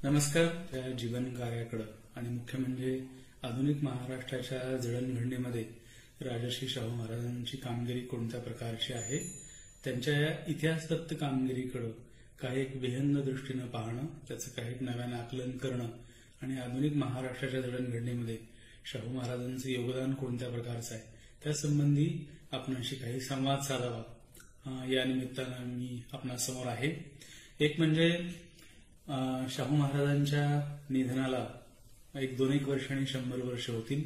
नमस्कार. त्या जीवन कार्याकडे आणि मुख्य म्हणजे आधुनिक महाराष्ट्राच्या जडणघडणीमध्ये राजर्षी शाहू महाराजांची कामगिरी कोणत्या प्रकारची आहे, त्यांच्या या इतिहासदत्त कामगिरीकडे काही एक विहंग दृष्टीनं पाहणं, त्याचं काही एक नव्यानं आकलन करणं आणि आधुनिक महाराष्ट्राच्या जडणघडणीमध्ये शाहू महाराजांचं योगदान कोणत्या प्रकारचं आहे त्यासंबंधी आपणाशी काही संवाद साधावा या निमित्तानं मी आपणासमोर आहे. एक म्हणजे शाहू महाराजांच्या निधनाला एक 2-1 वर्ष आणि 100 वर्ष होतील.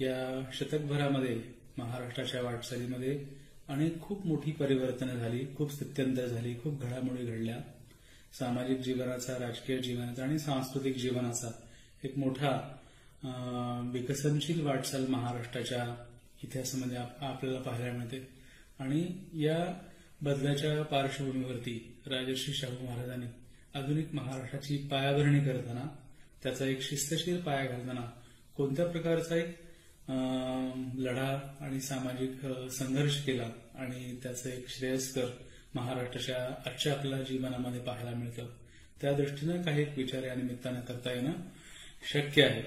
या शतकभरामध्ये महाराष्ट्राच्या वाटचालीमध्ये अनेक खूप मोठी परिवर्तनं झाली, खूप स्थित्यंतर झाली, खूप घडामोडी घडल्या. सामाजिक जीवनाचा, राजकीय जीवनाचा आणि सांस्कृतिक जीवनाचा एक मोठा विकसनशील वाटचाल महाराष्ट्राच्या इतिहासामध्ये आपल्याला पाहायला मिळते. आणि या बदलाच्या पार्श्वभूमीवरती राजर्षी शाहू महाराजांनी आधुनिक महाराष्ट्राची पायाभरणी करताना, त्याचा एक शिस्तशीर पाया घालताना कोणत्या प्रकारचा एक लढा आणि सामाजिक संघर्ष केला आणि त्याचं एक श्रेयस्कर महाराष्ट्राच्या आजच्या आपल्या जीवनामध्ये पाहायला मिळतं. त्या दृष्टीनं काही एक विचार या निमित्तानं करता येणं शक्य आहे.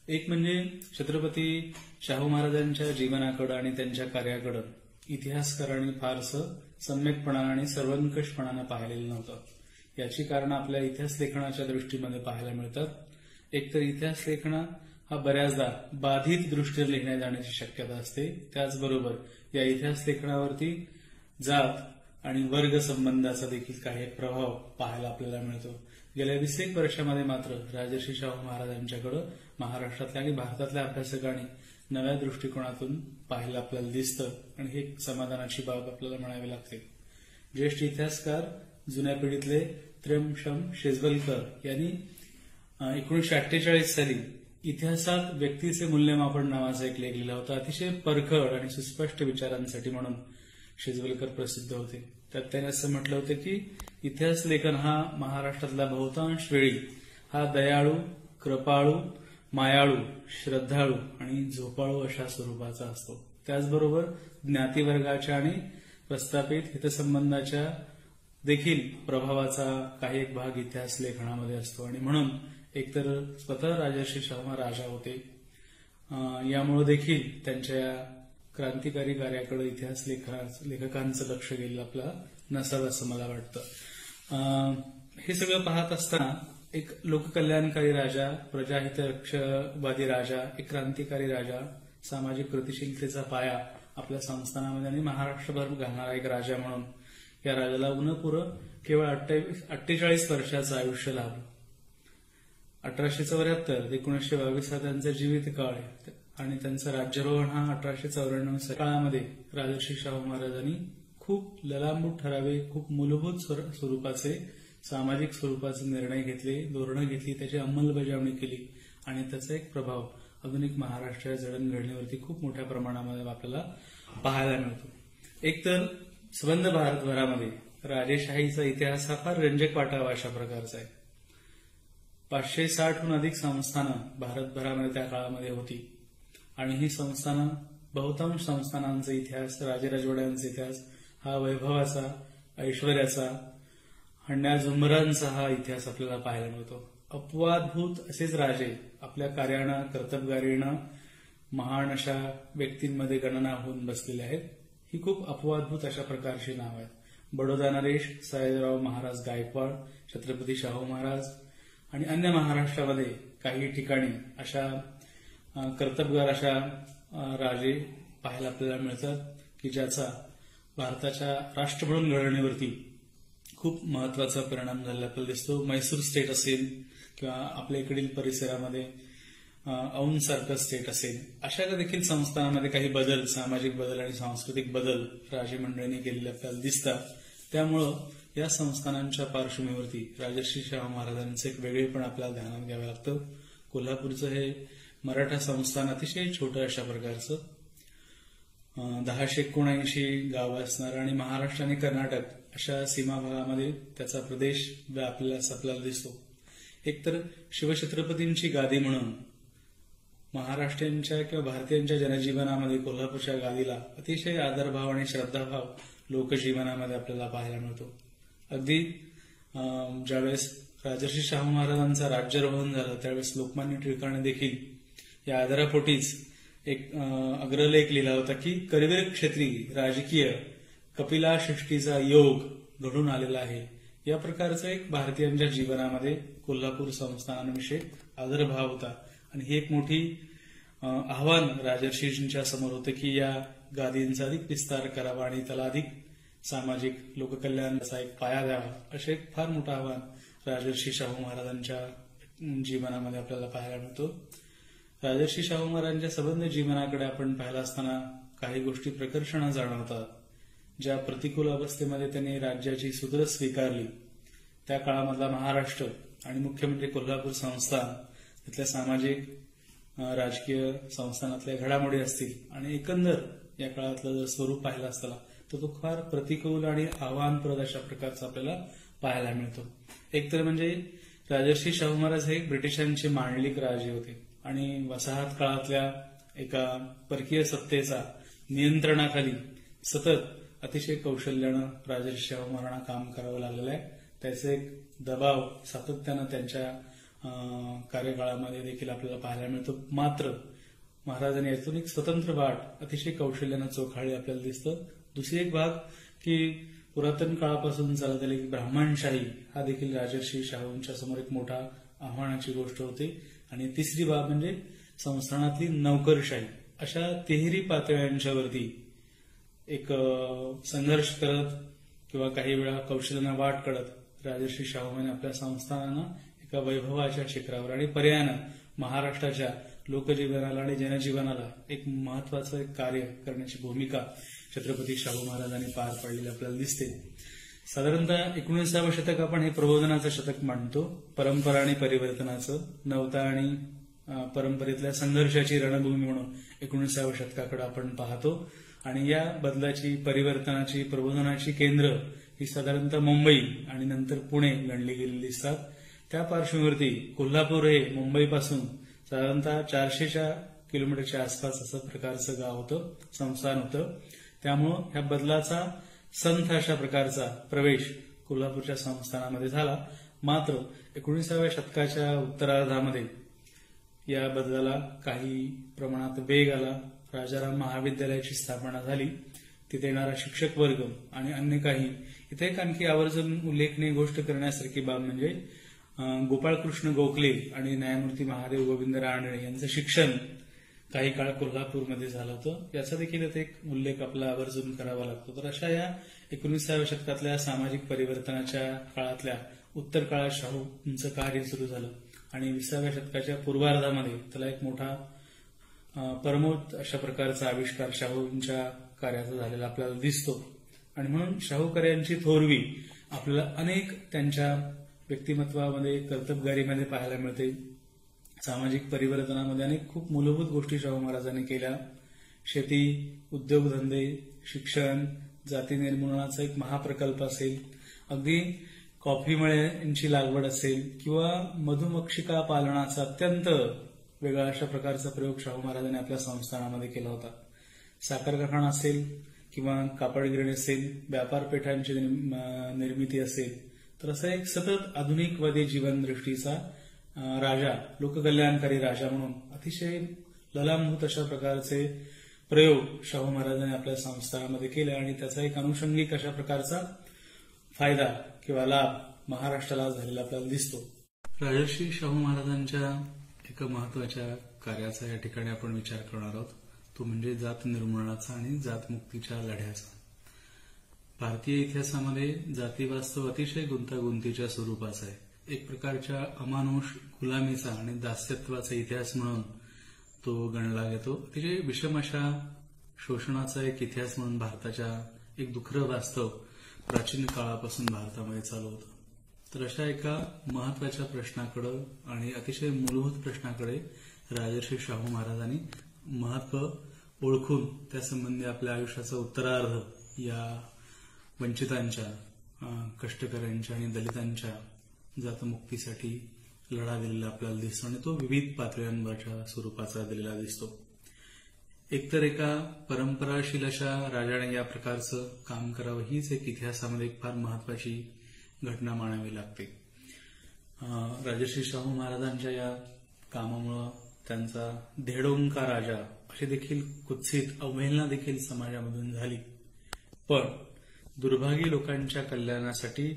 एक म्हणजे छत्रपती शाहू महाराजांच्या जीवनाकडे आणि त्यांच्या कार्याकडे इतिहासकारांनी फारसं सम्यकपणानं आणि सर्वंकषपणानं पाहिलेलं नव्हतं. याची कारण आपल्या इतिहास लेखनाच्या दृष्टीमध्ये पाहायला मिळतात. एकतर इतिहास लेखन हा बऱ्याचदा बाधित दृष्टीने लिहिण्यात जाण्याची शक्यता असते. त्याचबरोबर या इतिहास लेखनावरती जात आणि वर्ग संबंधाचा देखील काही एक प्रभाव पाहायला आपल्याला मिळतो. गेल्या 20 वर्षामध्ये मात्र राजर्षी शाहू महाराजांच्याकडे महाराष्ट्रातल्या आणि भारतातल्या अभ्यासकांनी नव्या दृष्टिकोनातून पाहायला आपल्याला दिसतं आणि ही एक समाधानाची बाब आपल्याला म्हणावी लागते. ज्येष्ठ इतिहासकार जुन्या पिढीतले त्र्यंशम शेजवलकर यांनी 1948 साली इतिहासात व्यक्तीचे मूल्यमापन नावाचा एक लेख लिहिला होता. अतिशय परखड आणि सुस्पष्ट विचारांसाठी म्हणून शेजवलकर प्रसिद्ध होते. त्यात त्यांनी असं म्हटलं होतं की इतिहास लेखन हा महाराष्ट्रातला बहुतांश वेळी हा दयाळू, कृपाळू, मायाळू, श्रद्धाळू आणि झोपाळू अशा स्वरूपाचा असतो. त्याचबरोबर ज्ञातीवर्गाच्या आणि प्रस्थापित हितसंबंधाच्या देखील प्रभावाचा काही एक भाग इतिहास लेखनामध्ये असतो. आणि म्हणून एकतर स्वतः राजर्षी शाहू राजा होते, यामुळे देखील त्यांच्या क्रांतिकारी कार्याकडे इतिहास लेखकांचं लक्ष गेलं आपल्याला नसावं असं मला वाटतं. हे सगळं पाहत असताना एक लोककल्याणकारी राजा, प्रजाहितरक्षवादी राजा, एक क्रांतिकारी राजा, सामाजिक कृतिशीलतेचा पाया आपल्या संस्थानामध्ये आणि महाराष्ट्रभर घालणारा एक राजा म्हणून या राजाला उन्हपुरं केवळ 48 वर्षाचं आयुष्य लाभलं. 1874 ते 1922 हा त्यांचा जीवितकाळ आहे आणि त्यांचं राज्यारोहण हा 1894 काळामध्ये राजर्षी शाहू महाराजांनी खूप ललांबूट ठरावे, खूप मूलभूत स्वरूपाचे, सामाजिक स्वरूपाचे निर्णय घेतले, धोरणं घेतली, त्याची अंमलबजावणी केली आणि त्याचा एक प्रभाव आधुनिक महाराष्ट्राच्या जडणघडणीवरती खूप मोठ्या प्रमाणामध्ये आपल्याला पाहायला मिळतो. एकतर संबंध भारतभरामध्ये राजेशाहीचा इतिहास हा फार रंजक वाटावा अशा प्रकारचा आहे. 560हून अधिक संस्थानं भारतभरामध्ये त्या काळामध्ये होती आणि ही संस्थानं, बहुतांश संस्थानांचा इतिहास, राजेराजवाड्यांचा इतिहास हा वैभवाचा, ऐश्वर्याचा, हंड्या झुंबरांचा हा इतिहास आपल्याला पाहायला मिळतो. अपवादभूत असेच राजे आपल्या कार्यानं, कर्तबगारीनं महान अशा व्यक्तींमध्ये गणना होऊन बसलेले आहेत. ही खूप अपवादभूत अशा प्रकारची नाव आहेत. बडोदा नरेश, सयाजीराव महाराज गायकवाड, छत्रपती शाहू महाराज आणि अन्य महाराष्ट्रामध्ये काही ठिकाणी अशा कर्तबगार अशा राजे पाहायला आपल्याला मिळतात की ज्याचा भारताच्या राष्ट्र म्हणून घडवण्यावरती खूप महत्वाचा परिणाम झालेला आपल्याला दिसतो. म्हैसूर स्टेट असेल किंवा आपल्या इकडील परिसरामध्ये औंधसारखं स्टेट असेल, अशा देखील संस्थानामध्ये काही बदल, सामाजिक बदल आणि सांस्कृतिक बदल राजे मंडळींनी केलेले आपल्याला दिसतात. त्यामुळं या संस्थानांच्या पार्श्वभूमीवरती राजर्षी शाहू महाराजांचं एक वेगळेपण आपल्याला ध्यानात घ्यावं लागतं. कोल्हापूरचं हे मराठा संस्थान अतिशय छोटं अशा प्रकारचं, 1079 गावं असणार आणि महाराष्ट्र आणि कर्नाटक अशा सीमा भागामध्ये त्याचा प्रदेश व्यापलेला आपल्याला दिसतो. एकतर शिवछत्रपतींची गादी म्हणून महाराष्ट्रीयांच्या किंवा भारतीयांच्या जनजीवनामध्ये कोल्हापूरच्या गादीला अतिशय आदरभाव आणि श्रद्धाभाव लोकजीवनामध्ये आपल्याला पाहायला मिळतो. अगदी ज्यावेळेस राजर्षी शाहू महाराजांचा राज्यारोहण झालं त्यावेळेस लोकमान्य टिळकांनी देखील या आदरापोटीच एक अग्रलेख लिहिला होता की करवीर क्षेत्री राजकीय कपिलाषष्टीचा योग घडून आलेला आहे. या प्रकारचं एक भारतीयांच्या जीवनामध्ये कोल्हापूर संस्थानांविषयी आदरभाव होता आणि ही एक मोठी आव्हान राजर्षींच्या समोर होतं की या गादींचा अधिक विस्तार करावा आणि त्याला अधिक सामाजिक लोककल्याणाचा एक पाया द्यावा, असे एक फार मोठं आव्हान राजर्षी शाहू महाराजांच्या जीवनामध्ये आपल्याला पाहायला मिळतो. राजर्षी शाहू महाराजांच्या संबंध जीवनाकडे आपण पाहिला असताना काही गोष्टी प्रकर्षाने जाणवतात. ज्या प्रतिकूल अवस्थेमध्ये त्यांनी राज्याची सूत्र स्वीकारली त्या काळामधला महाराष्ट्र आणि मुख्य म्हणजे कोल्हापूर संस्थान, तिथल्या सामाजिक राजकीय संस्थानातल्या घडामोडी असतील आणि एकंदर या काळातलं जर स्वरूप पाहिलं असताना तर तो फार प्रतिकूल आणि आव्हानप्रद अशा प्रकारचा आपल्याला पाहायला मिळतो. एकतर म्हणजे राजर्षी शाहू महाराज हे ब्रिटिशांचे मांडलिक राजे होते आणि वसाहत काळातल्या एका परकीय सत्तेचा नियंत्रणाखाली सतत अतिशय कौशल्यानं राजर्षी शाहू महाराजांना काम करावं लागलेलं आहे. त्याचे एक दबाव सातत्यानं त्यांच्या कार्यकाळामध्ये देखील आपल्याला पाहायला मिळतो. मात्र महाराजांनी यातून एक स्वतंत्र वाट अतिशय कौशल्यानं चोखाळली आपल्याला दिसतं. दुसरी एक भाग की पुरातन काळापासून चालत आलेली ब्राह्मणशाही हा देखील राजर्षी शाहूंच्या समोर एक मोठा आव्हानाची गोष्ट होती. आणि तिसरी बाब म्हणजे संस्थानातली नोकरशाही. अशा तिहेरी पातळ्यांच्यावरती एक संघर्ष करत किंवा काही वेळा कौशल्यानं वाट काढत राजर्षी शाहूंनी आपल्या संस्थानांना एका वैभवाच्या शिखरावर आणि पर्यायानं महाराष्ट्राच्या लोकजीवनाला आणि जनजीवनाला एक महत्वाचं एक कार्य करण्याची भूमिका छत्रपती शाहू महाराजांनी पार पाडलेली आपल्याला दिसते. साधारणतः 19व्या शतक आपण हे प्रबोधनाचं शतक मानतो. परंपरा आणि परिवर्तनाचं, नवता आणि परंपरेतल्या संघर्षाची रणभूमी म्हणून 19व्या शतकाकडे आपण पाहतो. आणि या बदलाची, परिवर्तनाची, प्रबोधनाची केंद्र ही साधारणतः मुंबई आणि नंतर पुणे गणली गेलेली दिसतात. त्या पार्श्वभूमीवरती कोल्हापूर हे मुंबईपासून साधारणतः 400 किलोमीटरच्या आसपास असं प्रकारचं गाव होतं, संस्थान होतं. त्यामुळं ह्या बदलाचा संथ अशा प्रकारचा प्रवेश कोल्हापूरच्या संस्थानामध्ये झाला. मात्र 19व्या शतकाच्या उत्तरार्धामध्ये या बदलाला काही प्रमाणात वेग आला. राजाराम महाविद्यालयाची स्थापना झाली. तिथे येणारा शिक्षक वर्ग आणि अन्य काही. इथे एक आणखी आवर्जून उल्लेखनीय गोष्ट करण्यासारखी बाब म्हणजे गोपाळकृष्ण गोखले आणि न्यायमूर्ती महादेव गोविंद रानडे यांचं शिक्षण काही काळ कोल्हापूरमध्ये झालं होतं. याचा देखील एक उल्लेख आपला आवर्जून करावा लागतो. तर अशा या 19व्या शतकातल्या सामाजिक परिवर्तनाच्या काळातल्या उत्तर काळात शाहूंचं कार्य सुरू झालं आणि 20व्या शतकाच्या पूर्वार्धामध्ये त्याला एक मोठा परमोत अशा प्रकारचा आविष्कार शाहूंच्या कार्याचा झालेला आपल्याला दिसतो. आणि म्हणून शाहूकऱ्यांची थोरवी आपल्याला अनेक त्यांच्या व्यक्तिमत्वामध्ये, कर्तबगारीमध्ये पाहायला मिळते. सामाजिक परिवर्तनामध्ये अनेक खूप मूलभूत गोष्टी शाहू महाराजांनी केल्या. शेती, उद्योगधंदे, शिक्षण, जाती निर्मूलनाचा एक महाप्रकल्प असेल, अगदी कॉफी मळ्यांची लागवड असेल किंवा मधुमक्षिका पालनाचा अत्यंत वेगळा अशा प्रकारचा प्रयोग शाहू महाराजांनी आपल्या संस्थानामध्ये केला होता. साखर कारखाना असेल किंवा कापड गिरणी असेल, व्यापार पेठांची निर्मिती असेल, तर असा एक सतत आधुनिकवादी जीवनदृष्टीचा राजा, लोककल्याणकारी राजा म्हणून अतिशय ललामभूत अशा प्रकारचे प्रयोग शाहू महाराजांनी आपल्या संस्थानामध्ये केले आणि त्याचा एक अनुषंगिक अशा प्रकारचा फायदा किंवा लाभ महाराष्ट्राला झालेला आपल्याला दिसतो. राजर्षी शाहू महाराजांच्या एका महत्वाच्या कार्याचा या ठिकाणी आपण विचार करणार आहोत. तो म्हणजे जात निर्मूलनाचा आणि जातमुक्तीच्या लढ्याचा. भारतीय इतिहासामध्ये जातीवास्तव अतिशय गुंतागुंतीच्या स्वरूपाचा आहे. एक प्रकारच्या अमानुष गुलामीचा आणि दास्यत्वाचा इतिहास म्हणून तो गणला जातो. अतिशय विषम अशा शोषणाचा एक इतिहास म्हणून भारताच्या एक दुःखद वास्तव प्राचीन काळापासून भारतामध्ये चालू होतं. तर अशा एका महत्वाच्या प्रश्नाकडे आणि अतिशय मूलभूत प्रश्नाकडे राजर्षी शाहू महाराजांनी महत्व ओळखून त्यासंबंधी आपल्या आयुष्याचा उत्तरार्ध या वंचितांच्या, कष्टकऱ्यांच्या आणि दलितांच्या जातमुक्तीसाठी लढा दिलेला आपल्याला दिसतो आणि तो विविध पातळ्यांवरच्या स्वरूपाचा दिलेला दिसतो. एकतर एका परंपराशील अशा राजाने या प्रकारचं काम करावं हीच एक इतिहासामध्ये एक फार महत्वाची घटना मानावी लागते. राजर्षी शाहू महाराजांच्या या कामामुळं त्यांचा धेडोंका राजा अशी देखील कुत्सित अवहेलना देखील समाजामधून झाली. पण दुर्भागी लोकांच्या कल्याणासाठी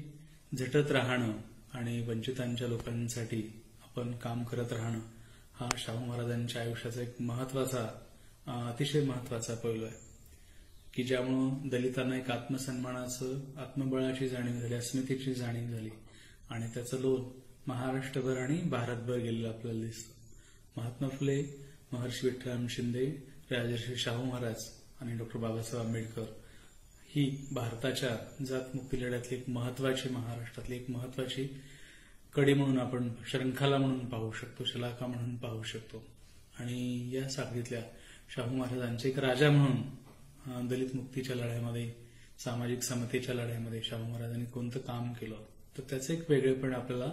झटत राहणं आणि वंचितांच्या लोकांसाठी आपण काम करत राहणं हा शाहू महाराजांच्या आयुष्याचा एक महत्वाचा, अतिशय महत्वाचा पैलू आहे की ज्यामुळं दलितांना एक आत्मसन्मानाचं, आत्मबळाची जाणीव झाली, अस्मितेची जाणीव झाली आणि त्याचं लोन महाराष्ट्रभर आणि भारतभर गेलेलं आपल्याला दिसतं. महात्मा फुले, महर्षी विठ्ठलराम शिंदे, राजर्षी शाहू महाराज आणि डॉक्टर बाबासाहेब आंबेडकर ही भारताच्या जातमुक्ती लढ्यातली एक महत्वाची, महाराष्ट्रातली एक महत्वाची कडी म्हणून आपण, शृंखला म्हणून पाहू शकतो, शलाका म्हणून पाहू शकतो. आणि या साखळीतल्या शाहू महाराजांचे एक राजा म्हणून दलित मुक्तीच्या लढ्यामध्ये, सामाजिक समतेच्या लढ्यामध्ये शाहू महाराजांनी कोणतं काम केलं तर त्याचं एक वेगळेपण आपल्याला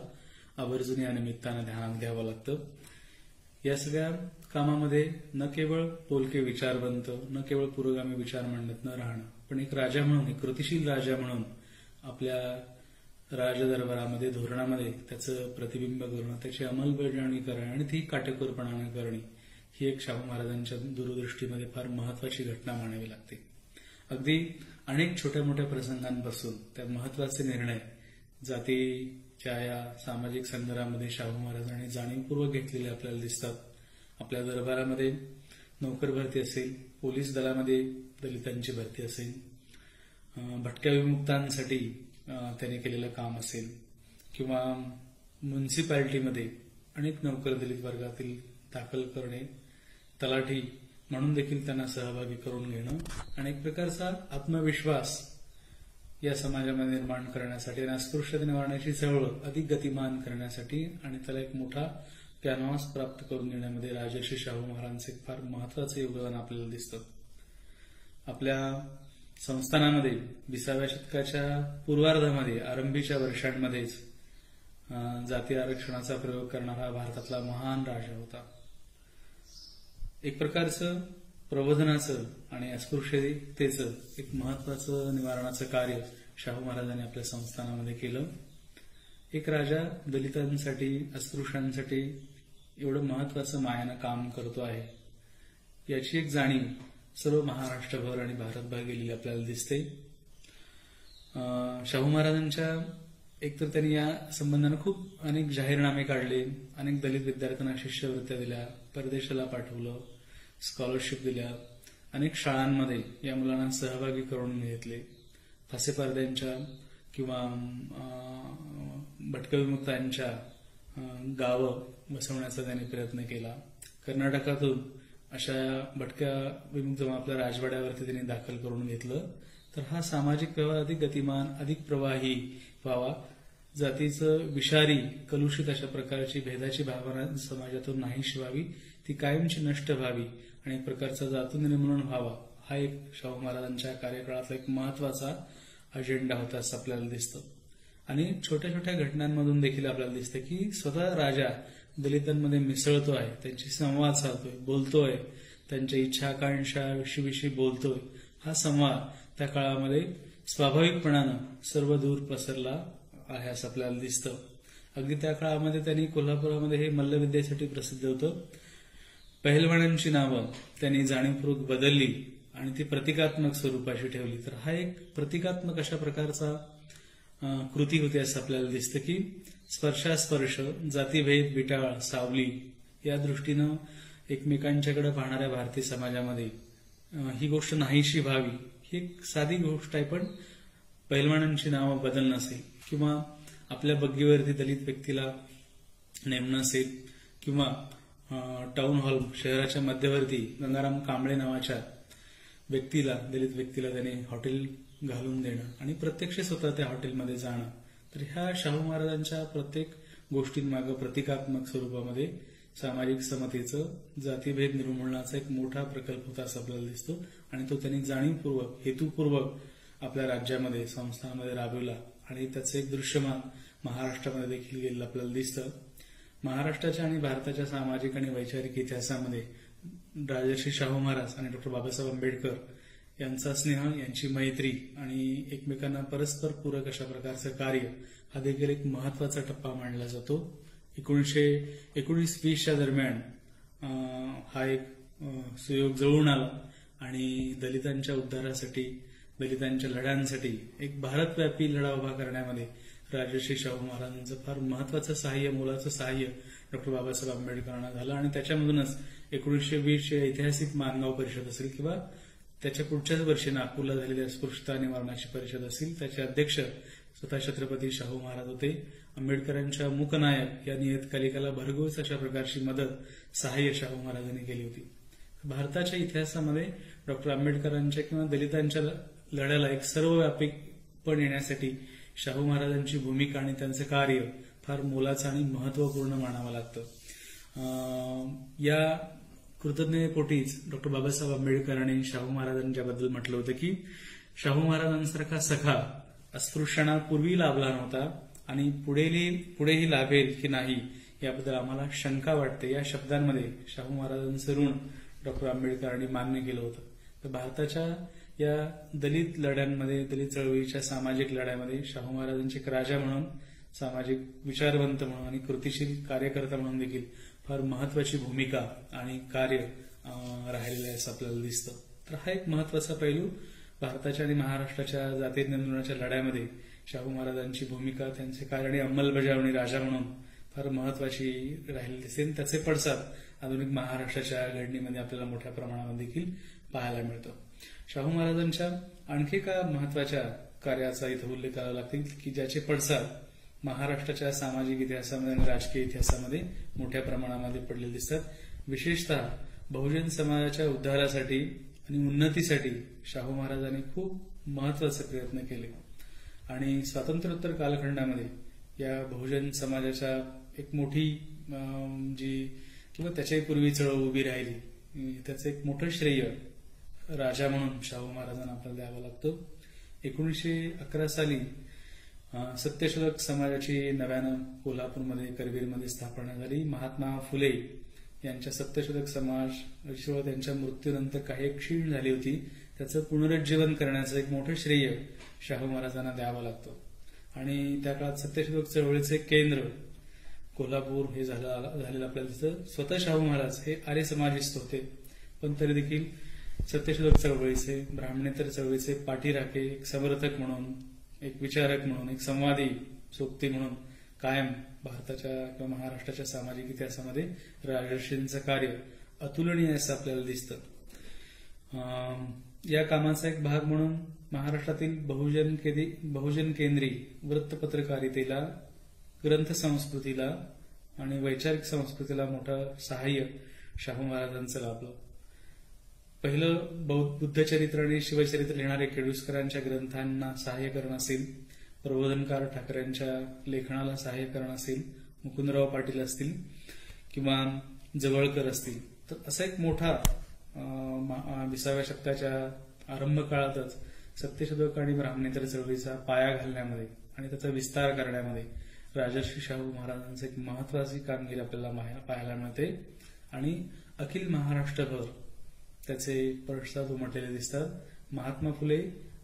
आवर्जून या निमित्तानं ध्यानात घ्यावं लागतं. या सगळ्या कामामध्ये न केवळ बोलके विचारवंत, न केवळ पुरोगामी विचार मांडत न राहणं, पण एक राजा म्हणून, एक कृतिशील राजा म्हणून आपल्या राजदरबारामध्ये, धोरणामध्ये त्याचं प्रतिबिंब करणं, त्याची अंमलबजावणी करणं आणि ती काटेकोरपणाने करणे ही एक शाहू महाराजांच्या दूरदृष्टीमध्ये फार महत्वाची घटना मानावी लागते. अगदी अनेक छोट्या मोठ्या प्रसंगांपासून त्या महत्वाचे निर्णय जातीच्या या सामाजिक संदर्भामध्ये शाहू महाराजांनी जाणीवपूर्वक घेतलेले आपल्याला दिसतात. आपल्या दरबारामध्ये नोकर भरती असेल, पोलीस दलामध्ये दलितांची भरती असेल, भटक्या विमुक्तांसाठी त्यांनी केलेलं काम असेल किंवा म्युनिसिपालिटीमध्ये अनेक नोकर दलित वर्गातील दाखल करणे, तलाठी म्हणून देखील त्यांना सहभागी करून घेणं आणि एक प्रकारचा आत्मविश्वास या समाजामध्ये निर्माण करण्यासाठी आणि अस्पृश्यता निवारणाची चळवळ अधिक गतिमान करण्यासाठी आणि त्याला एक मोठा कॅनव्हास प्राप्त करून देण्यामध्ये राजर्षी शाहू महाराजांचे फार महत्वाचं योगदान आपल्याला दिसतं. आपल्या संस्थानामध्ये 20व्या शतकाच्या पूर्वार्धामध्ये, आरंभीच्या वर्षांमध्येच जाती आरक्षणाचा प्रयोग करणारा भारतातला महान राजा होता. एक प्रकारचं प्रबोधनाचं आणि अस्पृश्यतेचं एक महत्वाचं निवारणाचं कार्य शाहू महाराजांनी आपल्या संस्थानामध्ये केलं. एक राजा दलितांसाठी, अस्पृश्यांसाठी एवढं महत्वाचं मायानं काम करतो आहे याची एक जाणीव सर्व महाराष्ट्रभर आणि भारतभर गेलेली आपल्याला दिसते. शाहू महाराजांच्या एकतर त्यांनी या संबंधाने खूप अनेक जाहीरनामे काढले, अनेक दलित विद्यार्थ्यांना शिष्यवृत्त्या दिल्या, परदेशाला पाठवलं, स्कॉलरशिप दिल्या, अनेक शाळांमध्ये या मुलांना सहभागी करून घेतले, फासेपारद्यांच्या किंवा भटक्या विमुक्तांच्या गावं बसवण्याचा त्यांनी प्रयत्न केला. कर्नाटकातून अशा भटक्या विमुक्त आपल्या राजवाड्यावरती त्यांनी दाखल करून घेतलं. तर हा सामाजिक व्यवहार अधिक गतिमान, अधिक प्रवाही व्हावा, जातीचं विषारी, कलुषित अशा प्रकारची भेदाची भावना समाजातून नाहीशी व्हावी, ती कायमची नष्ट व्हावी आणि एक प्रकारचा जातून निर्मूलन व्हावा, हा एक शाहू महाराजांच्या कार्यकाळातला एक महत्वाचा अजेंडा होता असं आपल्याला दिसतं. आणि छोट्या छोट्या घटनांमधून देखील आपल्याला दिसतं की स्वतः राजा दलितांमध्ये मिसळतो आहे, त्यांची संवाद साधतोय, बोलतोय, त्यांच्या इच्छा आकांक्षा विषयी बोलतोय. हा संवाद त्या काळामध्ये स्वाभाविकपणानं सर्व दूर पसरला आहे असं आपल्याला दिसतं. अगदी त्या काळामध्ये त्यांनी कोल्हापुरामध्ये हे मल्लविद्येसाठी प्रसिद्ध होतं. पहिलवानांची नावं त्यांनी जाणीवपूर्वक बदलली आणि ती प्रतिकात्मक स्वरूपाची ठेवली. तर हा एक प्रतिकात्मक अशा प्रकारचा कृती होती असं आपल्याला दिसतं की स्पर्शास्पर्श, जातीभेद, बिटाळ, सावली या दृष्टीनं एकमेकांच्याकडे पाहणाऱ्या भारतीय समाजामध्ये ही गोष्ट नाहीशी व्हावी, ही एक साधी गोष्ट आहे. पण पहिलवानांची नावं बदलणं असेल किंवा आपल्या बग्गीवरती दलित व्यक्तीला नेमणं असेल किंवा टाउन हॉल शहराच्या मध्यवर्ती गंगाराम कांबळे नावाच्या व्यक्तीला, दलित व्यक्तीला त्याने हॉटेल घालून देणं आणि प्रत्यक्ष स्वतः त्या हॉटेलमध्ये जाणं. तर ह्या शाहू महाराजांच्या प्रत्येक गोष्टींमागं प्रतिकात्मक स्वरूपामध्ये सामाजिक समतेचं, जातीभेद निर्मूलनाचा एक मोठा प्रकल्प होता असं आपल्याला दिसतो आणि तो त्यांनी जाणीवपूर्वक, हेतुपूर्वक आपल्या राज्यामध्ये, संस्थांमध्ये राबविला आणि त्याचं एक दृश्यमान महाराष्ट्रामध्ये देखील गेलेलं आपल्याला दिसतं. महाराष्ट्राच्या आणि भारताच्या सामाजिक आणि वैचारिक इतिहासामध्ये राजर्षी शाहू महाराज आणि डॉक्टर बाबासाहेब आंबेडकर यांचा स्नेह, यांची मैत्री आणि एकमेकांना परस्पर पूरक अशा प्रकारचं कार्य हा देखील एक महत्वाचा टप्पा मानला जातो. 1919-20च्या दरम्यान हा एक सुयोग जुळून आला आणि दलितांच्या उद्धारासाठी, दलितांच्या लढ्यांसाठी एक भारतव्यापी लढा उभा करण्यामध्ये राजर्षी शाहू महाराजांचं फार महत्वाचं सहाय्य, मोलाचं सहाय्य डॉक्टर बाबासाहेब आंबेडकरांना झालं आणि त्याच्यामधूनच 1920ची ऐतिहासिक माणगाव परिषद असेल किंवा त्याच्या पुढच्याच वर्षी नागपूरला झालेल्या अस्पृश्यता निवारणाची परिषद असेल, त्याचे अध्यक्ष स्वतः छत्रपती शाहू महाराज होते. आंबेडकरांच्या मूकनायक या नियतकालिकाला भरघोस अशा प्रकारची मदत, सहाय्य शाहू महाराजांनी केली होती. भारताच्या इतिहासामध्ये डॉक्टर आंबेडकरांच्या किंवा दलितांच्या लढ्याला एक सर्वव्यापीपण येण्यासाठी शाहू महाराजांची भूमिका आणि त्यांचं कार्य फार मोलाचं आणि महत्वपूर्ण मानावं लागतं. या कृतज्ञतेपोटीच डॉक्टर बाबासाहेब आंबेडकरांनी शाहू महाराजांच्याबद्दल म्हटलं होतं की शाहू महाराजांसारखा सखा अस्पृश्यांना पूर्वी लाभला नव्हता आणि पुढेही लाभेल की नाही याबद्दल आम्हाला शंका वाटते. या शब्दांमध्ये शाहू महाराजांचं ऋण डॉक्टर आंबेडकरांनी मान्य केलं होतं. तर भारताच्या या दलित लढ्यांमध्ये, दलित चळवळीच्या सामाजिक लढ्यामध्ये शाहू महाराजांचे एक राजा म्हणून, सामाजिक विचारवंत म्हणून आणि कृतिशील कार्यकर्ता म्हणून देखील फार महत्वाची भूमिका आणि कार्य राहिलेलं आहे असं आपल्याला दिसतं. तर हा एक महत्वाचा पैलू भारताच्या आणि महाराष्ट्राच्या जाती निर्मूलनाच्या लढ्यामध्ये शाहू महाराजांची भूमिका, त्यांचे कार्य आणि अंमलबजावणी राजा म्हणून फार महत्वाची राहिलेली दिसते. त्याचे पडसाद आधुनिक महाराष्ट्राच्या घडणीमध्ये आपल्याला मोठ्या प्रमाणामध्ये देखील पाहायला मिळतं. शाहू महाराजांच्या आणखी एका महत्वाच्या कार्याचा इथं उल्लेख करावा लागतील की ज्याचे पडसाद महाराष्ट्राच्या सामाजिक इतिहासामध्ये आणि राजकीय इतिहासामध्ये मोठ्या प्रमाणामध्ये पडलेले दिसतात. विशेषतः बहुजन समाजाच्या उद्धारासाठी आणि उन्नतीसाठी शाहू महाराजांनी खूप महत्वाचे प्रयत्न केले आणि स्वातंत्र्योत्तर कालखंडामध्ये या बहुजन समाजाच्या एक मोठी जी किंवा त्याच्यापूर्वी चळवळ उभी राहिली, त्याचं एक मोठं श्रेय राजा म्हणून शाहू महाराजांना आपल्याला द्यावं लागतं. 1911 साली सत्यशोधक समाजाची नव्यानं कोल्हापूरमध्ये, करवीरमध्ये स्थापना झाली. महात्मा फुले यांच्या सत्यशोधक समाज त्यांच्या मृत्यूनंतर काही क्षीण झाली होती, त्याचं पुनरुज्जीवन करण्याचं एक मोठं श्रेय शाहू महाराजांना द्यावं लागतं. आणि त्या काळात सत्यशोधक चळवळीचे केंद्र कोल्हापूर हे झालेलं आपल्याला दिसतं. स्वतः शाहू महाराज हे आर्य समाजिस्ट होते, पण तरी देखील सत्यशोधक चळवळीचे, ब्राह्मणेतर चळवळीचे पाठीराखे, एक समर्थक म्हणून, एक विचारक म्हणून, एक संवादी सोबती म्हणून कायम भारताच्या किंवा महाराष्ट्राच्या सामाजिक इतिहासामध्ये राजर्षींचं कार्य अतुलनीय असं आपल्याला दिसतं. या कामाचा एक भाग म्हणून महाराष्ट्रातील बहुजन केंद्री वृत्तपत्रकारितेला, ग्रंथ संस्कृतीला आणि वैचारिक संस्कृतीला मोठं सहाय्य शाहू महाराजांचं लाभलं. पहिलं बुद्धचरित्र आणि शिवचरित्र लिहिणारे केळुसकरांच्या ग्रंथांना सहाय्य करणं असेल, प्रबोधनकार ठाकरेंच्या लेखनाला सहाय्य करणं असेल, मुकुंदराव पाटील असतील किंवा जवळकर असतील, तर असा एक मोठा 20व्या शतकाच्या आरंभ काळातच सत्यशोधक आणि ब्राह्मणेतर चळवळीचा पाया घालण्यामध्ये आणि त्याचा विस्तार करण्यामध्ये राजर्षी शाहू महाराजांचं एक महत्वाची कामगिरी आपल्याला पाहायला मिळते आणि अखिल महाराष्ट्रभर त्याचे पडसाद उमटलेले दिसतात. महात्मा फुले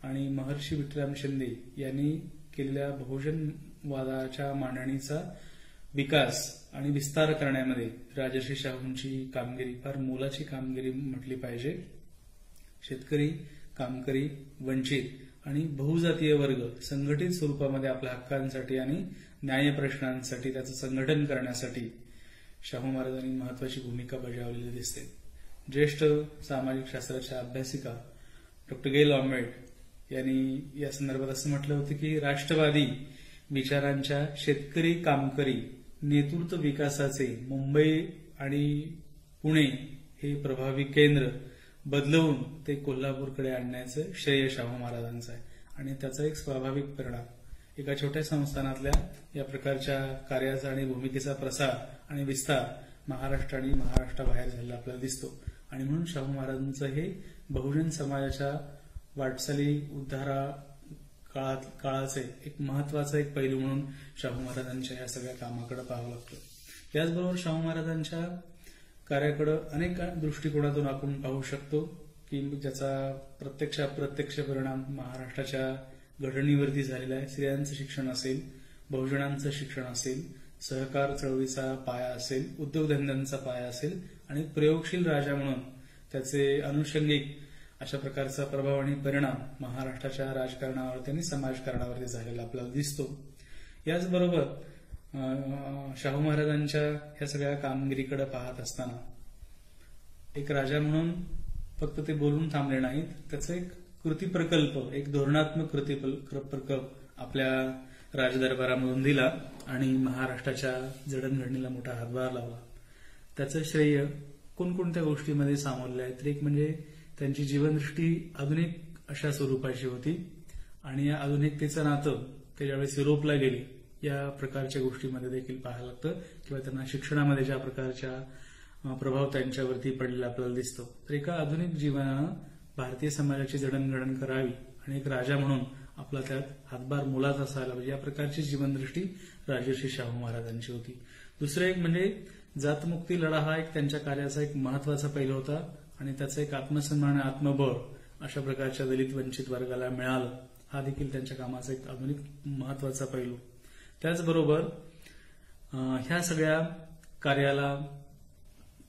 आणि महर्षी विठ्ठलराम शिंदे यांनी केलेल्या बहुजनवादाच्या मांडणीचा विकास आणि विस्तार करण्यामध्ये राजर्षी शाहूंची कामगिरी फार मोलाची कामगिरी म्हटली पाहिजे. शेतकरी, कामकरी, वंचित आणि बहुजातीय वर्ग संघटित स्वरूपामध्ये आपल्या हक्कांसाठी आणि न्याय प्रश्नांसाठी त्याचं संघटन करण्यासाठी शाहू महाराजांनी महत्वाची भूमिका बजावलेली दिसते. ज्येष्ठ सामाजिक शास्त्राच्या अभ्यासिका डॉक्टर गेल ऑम्वेट यांनी या संदर्भात असं म्हटलं होतं की राष्ट्रवादी विचारांच्या शेतकरी कामकरी नेतृत्व विकासाचे मुंबई आणि पुणे हे प्रभावी केंद्र बदलवून ते कोल्हापूरकडे आणण्याचं श्रेय शाहू महाराजांचं आहे आणि त्याचा एक स्वाभाविक परिणाम एका छोट्या संस्थानातल्या या प्रकारच्या कार्याचा आणि भूमिकेचा प्रसार आणि विस्तार महाराष्ट्र आणि महाराष्ट्राबाहेर झालेला आपल्याला दिसतो. आणि म्हणून शाहू महाराजांचं हे बहुजन समाजाच्या वाटचाली उद्धारा काळाचे एक महत्वाचा एक पैलू म्हणून शाहू महाराजांच्या या सगळ्या कामाकडे पाहावं लागतं. त्याचबरोबर शाहू महाराजांच्या कार्याकडे अनेक दृष्टिकोनातून आपण पाहू शकतो की ज्याचा प्रत्यक्ष अप्रत्यक्ष परिणाम महाराष्ट्राच्या घडणीवरती झालेला आहे. स्त्रियांचं शिक्षण असेल, बहुजनांचं शिक्षण असेल, सहकार चळवळीचा पाया असेल, उद्योगधंद्यांचा पाया असेल आणि प्रयोगशील राजा म्हणून त्याचे अनुषंगिक अशा प्रकारचा प्रभाव आणि परिणाम महाराष्ट्राच्या राजकारणावरती आणि समाजकारणावरती झालेला आपल्याला दिसतो. याचबरोबर शाहू महाराजांच्या ह्या सगळ्या कामगिरीकडे पाहत असताना एक राजा म्हणून फक्त ते बोलून थांबले नाहीत, त्याचा एक कृती प्रकल्प, एक धोरणात्मक कृती प्रकल्प आपल्या राजदरबारामधून दिला आणि महाराष्ट्राच्या जडणघडणीला मोठा हातभार लावला. त्याचं श्रेय कोणकोणत्या गोष्टीमध्ये सामावले आहे तर एक म्हणजे त्यांची जीवनदृष्टी आधुनिक अशा स्वरूपाची होती आणि या आधुनिकतेचं नातं ते ज्यावेळेस युरोपला गेले या प्रकारच्या गोष्टीमध्ये देखील पाहायला लागतं किंवा त्यांना शिक्षणामध्ये ज्या प्रकारच्या प्रभाव त्यांच्यावरती पडलेला आपल्याला दिसतो. तर एका आधुनिक जीवनानं भारतीय समाजाची जडणघडण करावी आणि एक राजा म्हणून आपला त्यात हातभार मोलाचा असायला पाहिजे, या प्रकारची जीवनदृष्टी राजर्षी शाहू महाराजांची होती. दुसरं एक म्हणजे जातमुक्ती लढा हा एक त्यांच्या कार्याचा एक महत्वाचा पैलू होता आणि त्याचा एक आत्मसन्मान आणि आत्मबळ अशा प्रकारच्या दलित वंचित वर्गाला मिळालं, हा देखील त्यांच्या कामाचा एक आधुनिक महत्वाचा पैलू. त्याचबरोबर ह्या सगळ्या कार्याला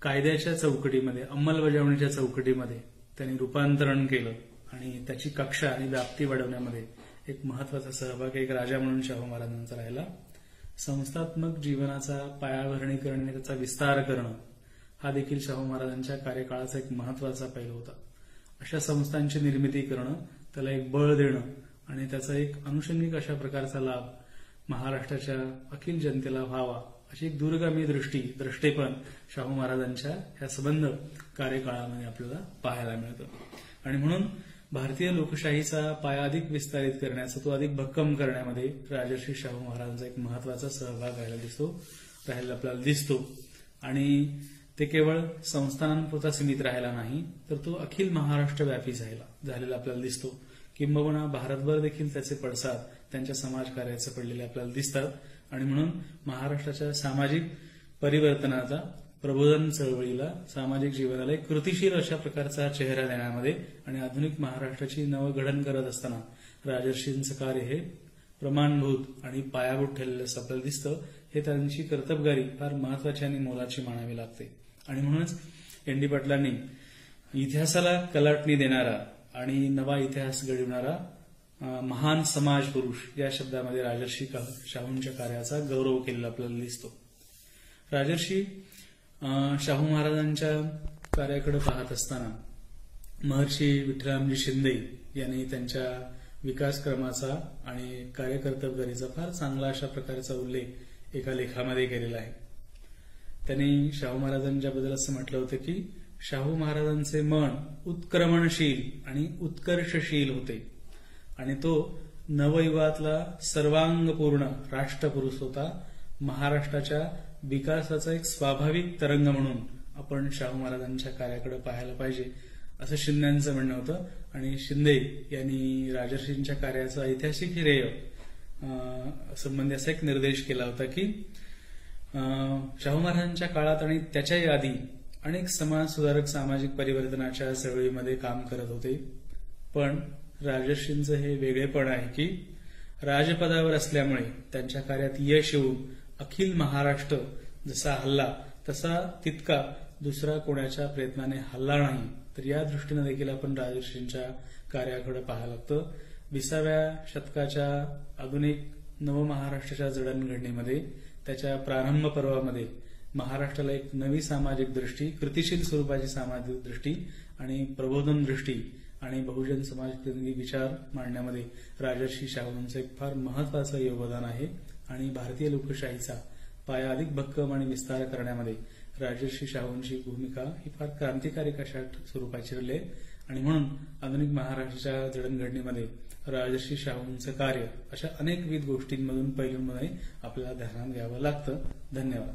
कायद्याच्या चौकटीमध्ये, अंमलबजावणीच्या चौकटीमध्ये त्यांनी रूपांतरण केलं आणि त्याची कक्षा आणि व्याप्ती वाढवण्यामध्ये एक महत्वाचा सहभाग एक राजा म्हणून शाहू महाराजांचा राहिला. संस्थात्मक जीवनाचा पायाभरणी करणे आणि त्याचा विस्तार करणं हा देखील शाहू महाराजांच्या कार्यकाळाचा एक महत्वाचा पैलू होता. अशा संस्थांची निर्मिती करणं, त्याला एक बळ देणं आणि त्याचा एक अनुषंगिक अशा प्रकारचा लाभ महाराष्ट्राच्या अखिल जनतेला व्हावा अशी एक दूरगामी द्रष्टेपण शाहू महाराजांच्या ह्या संबंध कार्यकाळामध्ये आपल्याला पाहायला मिळतं. आणि म्हणून भारतीय लोकशाहीचा पाया अधिक विस्तारित करण्याचा, तो अधिक भक्कम करण्यामध्ये राजर्षी शाहू महाराजांचा एक महत्वाचा सहभाग राहायला आपल्याला दिसतो. आणि ते केवळ संस्थानांपुरता सीमित राहिला नाही तर तो अखिल महाराष्ट्रव्यापी झालेला आपल्याला दिसतो. किंबहुना भारतभर देखील त्याचे पडसाद त्यांच्या समाजकार्याचे पडलेले आपल्याला दिसतात. आणि म्हणून महाराष्ट्राच्या सामाजिक परिवर्तनाचा, प्रबोधन चळवळीला, सामाजिक जीवनाला एक कृतिशील अशा प्रकारचा चेहरा देण्यामध्ये आणि आधुनिक महाराष्ट्राची नवघडण करत असताना राजर्षींचं कार्य हे प्रमाणभूत आणि पायाभूत ठरलेलं असं आपल्याला दिसतं. हे त्यांची कर्तबगारी फार महत्वाची आणि मोलाची मानावी लागते. आणि म्हणूनच एन डी पाटलांनी इतिहासाला कलाटणी देणारा आणि नवा इतिहास घडविणारा महान समाज पुरुष या शब्दामध्ये राजर्षी शाहूंच्या कार्याचा गौरव केलेला आपल्याला दिसतो. राजर्षी शाहू महाराजांच्या कार्याकडे पाहत असताना महर्षी विठ्ठलरामजी शिंदे यांनी त्यांच्या विकासक्रमाचा आणि कार्यकर्तबगारीचा फार चांगला अशा प्रकारचा उल्लेख एका लेखामध्ये केलेला आहे. त्यांनी शाहू महाराजांच्याबद्दल असं म्हटलं होतं की शाहू महाराजांचे मन उत्क्रमणशील आणि उत्कर्षशील होते आणि तो नवयुगातला सर्वांगपूर्ण राष्ट्रपुरुष होता. महाराष्ट्राच्या विकासाचा एक स्वाभाविक तरंग म्हणून आपण शाहू महाराजांच्या कार्याकडे पाहायला पाहिजे असं शिंदेचं म्हणणं होतं. आणि शिंदे यांनी राजर्षींच्या कार्याचा ऐतिहासिक श्रेय संबंधी असा एक निर्देश केला होता की शाहू महाराजांच्या काळात आणि त्याच्याही आधी अनेक समाज सुधारक सामाजिक परिवर्तनाच्या चळवळीमध्ये काम करत होते, पण राजर्षींचं हे वेगळेपण आहे की राजपदावर असल्यामुळे त्यांच्या कार्यात यश येऊन अखिल महाराष्ट्र जसा हल्ला तसा तितका दुसरा कोणाच्या प्रयत्नाने हल्ला नाही. तर या दृष्टीने देखील आपण राजर्षींच्या कार्याकडे पाहायला लागतं. 20व्या शतकाच्या आधुनिक नवमहाराष्ट्राच्या जडणघडणीमध्ये, त्याच्या प्रारंभ पर्वामध्ये महाराष्ट्राला एक नवी सामाजिक दृष्टी, कृतिशील स्वरूपाची सामाजिक दृष्टी आणि प्रबोधन दृष्टी आणि बहुजन समाज प्रतिनिधी विचार मांडण्यामध्ये राजर्षी शाहूंचं एक फार महत्वाचं योगदान आहे. आणि भारतीय लोकशाहीचा पाया अधिक भक्कम आणि विस्तार करण्यामध्ये राजर्षी शाहूंची भूमिका ही फार क्रांतिकारी अशा स्वरूपाची ठरली आहे. आणि म्हणून आधुनिक महाराष्ट्राच्या जडणघडणीमध्ये राजर्षी शाहूंचं कार्य अशा अनेकविध गोष्टींमधून, पैलूंमध्ये आपल्याला ध्यानात घ्यावं लागतं. धन्यवाद.